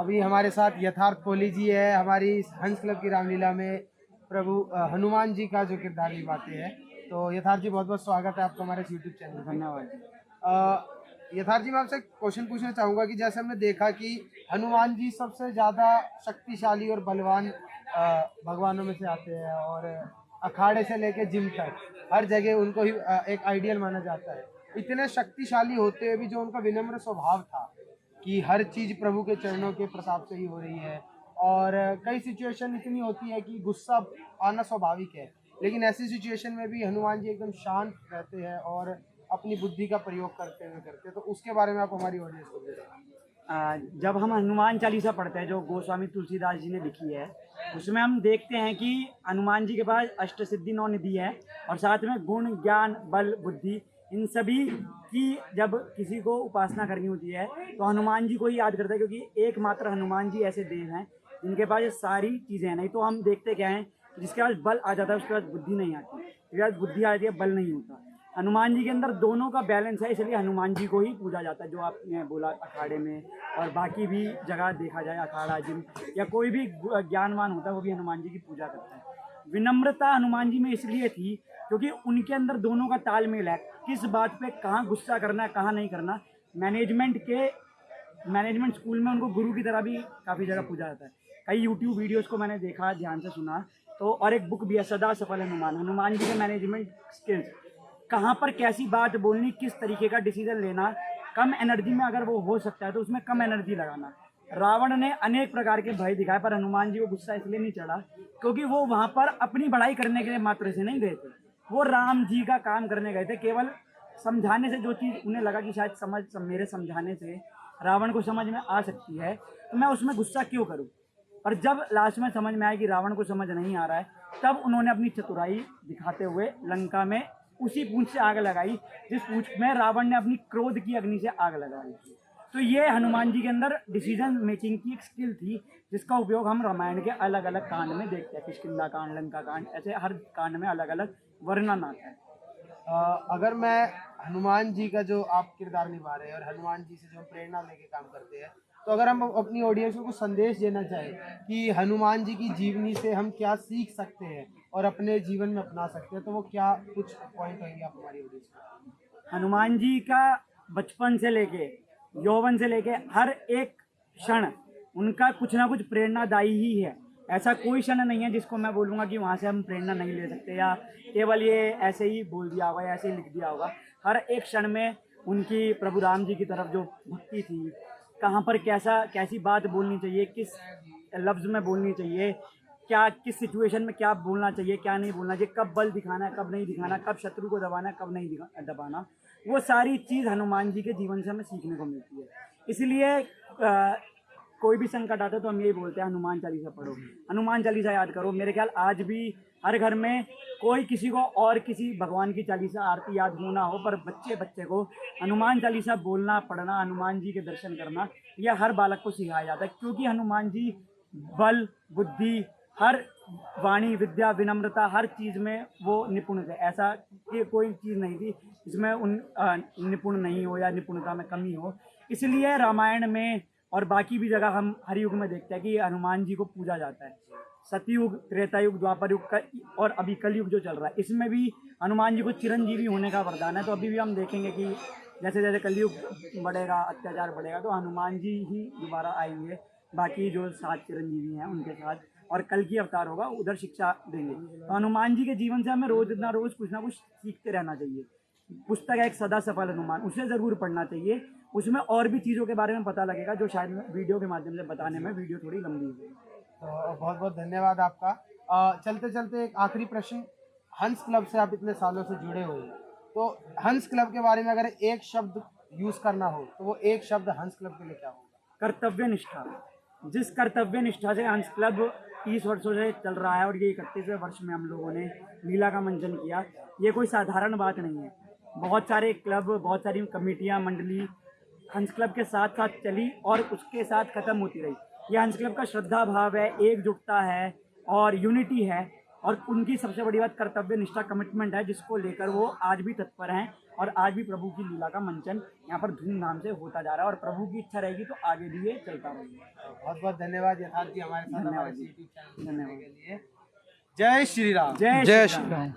अभी हमारे साथ यथार्थ कोहली जी है। हमारी हंस क्लब की रामलीला में प्रभु हनुमान जी का जो किरदार निभाते हैं। तो यथार्थ जी बहुत बहुत स्वागत है आपका हमारे यूट्यूब चैनल पर। धन्यवाद। यथार्थ जी मैं आपसे क्वेश्चन पूछना चाहूँगा कि जैसे हमने देखा कि हनुमान जी सबसे ज़्यादा शक्तिशाली और बलवान भगवानों में से आते हैं और अखाड़े से लेके जिम तक हर जगह उनको ही एक आइडियल माना जाता है। इतने शक्तिशाली होते हुए भी जो उनका विनम्र स्वभाव था कि हर चीज़ प्रभु के चरणों के प्रताप से ही हो रही है और कई सिचुएशन इतनी होती है कि गुस्सा आना स्वाभाविक है, लेकिन ऐसी सिचुएशन में भी हनुमान जी एकदम शांत रहते हैं और अपनी बुद्धि का प्रयोग करते हुए करते हैं। तो उसके बारे में आप हमारी ऑडियंस को बताइए। जब हम हनुमान चालीसा पढ़ते हैं जो गोस्वामी तुलसीदास जी ने लिखी है, उसमें हम देखते हैं कि हनुमान जी के पास अष्ट सिद्धि नौ निधि है और साथ में गुण ज्ञान बल बुद्धि इन सभी की जब किसी को उपासना करनी होती है तो हनुमान जी को ही याद करता है, क्योंकि एकमात्र हनुमान जी ऐसे देव हैं जिनके पास ये सारी चीज़ें हैं। नहीं तो हम देखते क्या हैं, जिसके पास बल आ जाता है उसके पास बुद्धि नहीं आती, जिसके पास बुद्धि आ जाती है बल नहीं होता। हनुमान जी के अंदर दोनों का बैलेंस है, इसलिए हनुमान जी को ही पूजा जाता है। जो आपने बोला अखाड़े में और बाकी भी जगह देखा जाए, अखाड़ा जिम या कोई भी ज्ञानवान होता है वो भी हनुमान जी की पूजा करता है। विनम्रता हनुमान जी में इसलिए थी क्योंकि उनके अंदर दोनों का तालमेल है, किस बात पे कहाँ गुस्सा करना है कहाँ नहीं करना। मैनेजमेंट स्कूल में उनको गुरु की तरह भी काफ़ी जगह पूजा जाता है। कई यूट्यूब वीडियोज़ को मैंने देखा, ध्यान से सुना, तो और एक बुक भी है सदा सफल हनुमान, हनुमान जी के मैनेजमेंट स्किल्स, कहाँ पर कैसी बात बोलनी, किस तरीके का डिसीजन लेना, कम एनर्जी में अगर वो हो सकता है तो उसमें कम एनर्जी लगाना। रावण ने अनेक प्रकार के भय दिखाए पर हनुमान जी को गुस्सा इसलिए नहीं चढ़ा क्योंकि वो वहाँ पर अपनी बढ़ाई करने के लिए मात्र से नहीं गए थे, वो राम जी का काम करने गए थे। केवल समझाने से जो चीज़ उन्हें लगा कि शायद मेरे समझाने से रावण को समझ में आ सकती है तो मैं उसमें गुस्सा क्यों करूँ। और जब लास्ट में समझ में आया कि रावण को समझ नहीं आ रहा है, तब उन्होंने अपनी चतुराई दिखाते हुए लंका में उसी पूंछ से आग लगाई जिस पूंछ में रावण ने अपनी क्रोध की अग्नि से आग लगाई। तो ये हनुमान जी के अंदर डिसीजन मेकिंग की एक स्किल थी जिसका उपयोग हम रामायण के अलग अलग कांड में देखते हैं। किष्किंधा कांड, लंका कांड, ऐसे हर कांड में अलग अलग वर्णन आता है। अगर मैं हनुमान जी का जो आप किरदार निभा रहे हैं और हनुमान जी से जो हम प्रेरणा लेके काम करते हैं, तो अगर हम अपनी ऑडियंस को कुछ संदेश देना चाहें कि हनुमान जी की जीवनी से हम क्या सीख सकते हैं और अपने जीवन में अपना सकते हैं, तो वो क्या कुछ पॉइंट होंगे आप हमारी ऑडियंस को? हनुमान जी का बचपन से लेके यौवन से लेके हर एक क्षण उनका कुछ ना कुछ प्रेरणादायी ही है। ऐसा कोई क्षण नहीं है जिसको मैं बोलूँगा कि वहाँ से हम प्रेरणा नहीं ले सकते या केवल ये ऐसे ही बोल दिया होगा या ऐसे ही लिख दिया होगा। हर एक क्षण में उनकी प्रभु राम जी की तरफ जो भक्ति थी, कहाँ पर कैसी बात बोलनी चाहिए, किस लफ्ज़ में बोलनी चाहिए, क्या किस सिचुएशन में क्या बोलना चाहिए क्या नहीं बोलना चाहिए, कब बल दिखाना है कब नहीं दिखाना, कब शत्रु को दबाना है कब नहीं दबाना, वो सारी चीज़ हनुमान जी के जीवन से हमें सीखने को मिलती है। इसलिए कोई भी संकट आता है तो हम यही बोलते हैं हनुमान चालीसा पढ़ो, हनुमान चालीसा याद करो। मेरे ख्याल आज भी हर घर में कोई किसी को और किसी भगवान की चालीसा आरती याद हो ना हो, पर बच्चे बच्चे को हनुमान चालीसा बोलना पढ़ना, हनुमान जी के दर्शन करना, यह हर बालक को सिखाया जाता है। क्योंकि हनुमान जी बल बुद्धि हर वाणी विद्या विनम्रता हर चीज़ में वो निपुण थे। ऐसा कि कोई चीज़ नहीं थी जिसमें उन निपुण नहीं हो या निपुणता में कमी हो। इसलिए रामायण में और बाकी भी जगह हम हर युग में देखते हैं कि हनुमान जी को पूजा जाता है। सतयुग, त्रेता युग, द्वापर युग का और अभी कलयुग जो चल रहा है, इसमें भी हनुमान जी को चिरंजीवी होने का वरदान है। तो अभी भी हम देखेंगे कि जैसे जैसे कलयुग बढ़ेगा, अत्याचार बढ़ेगा, तो हनुमान जी ही दोबारा आएंगे, बाकी जो 7 चिरंजीवी हैं उनके साथ, और कल की अवतार होगा उधर शिक्षा देंगे। तो हनुमान जी के जीवन से हमें रोज ना रोज कुछ ना कुछ सीखते रहना चाहिए। पुस्तक है एक सदा सफल हनुमान, उसे ज़रूर पढ़ना चाहिए। उसमें और भी चीज़ों के बारे में पता लगेगा जो शायद वीडियो के माध्यम से बताने में वीडियो थोड़ी लंबी होगी। तो बहुत बहुत धन्यवाद आपका। चलते चलते एक आखिरी प्रश्न, हंस क्लब से आप इतने सालों से जुड़े हुए हैं, तो हंस क्लब के बारे में अगर एक शब्द यूज़ करना हो तो वो एक शब्द हंस क्लब के लिए क्या होगा? कर्तव्य निष्ठा। जिस कर्तव्य निष्ठा से हंस क्लब 30 वर्षों से चल रहा है और ये 31वें वर्ष में हम लोगों ने लीला का मंचन किया, ये कोई साधारण बात नहीं है। बहुत सारे क्लब, बहुत सारी कमेटियाँ, मंडली हंस क्लब के साथ साथ चली और उसके साथ ख़त्म होती रही। ये हंस क्लब का श्रद्धा भाव है, एकजुटता है और यूनिटी है, और उनकी सबसे बड़ी बात कर्तव्य निष्ठा, कमिटमेंट है, जिसको लेकर वो आज भी तत्पर हैं और आज भी प्रभु की लीला का मंचन यहाँ पर धूमधाम से होता जा रहा है और प्रभु की इच्छा रहेगी तो आगे भी ये चलता रहेगा। बहुत बहुत धन्यवाद यथार्थ जी हमारे साथ धन्यवाद हमारे जी। यूट्यूब चैनल के लिए। जय श्री राम। जय जय श्री श्री राम। राम।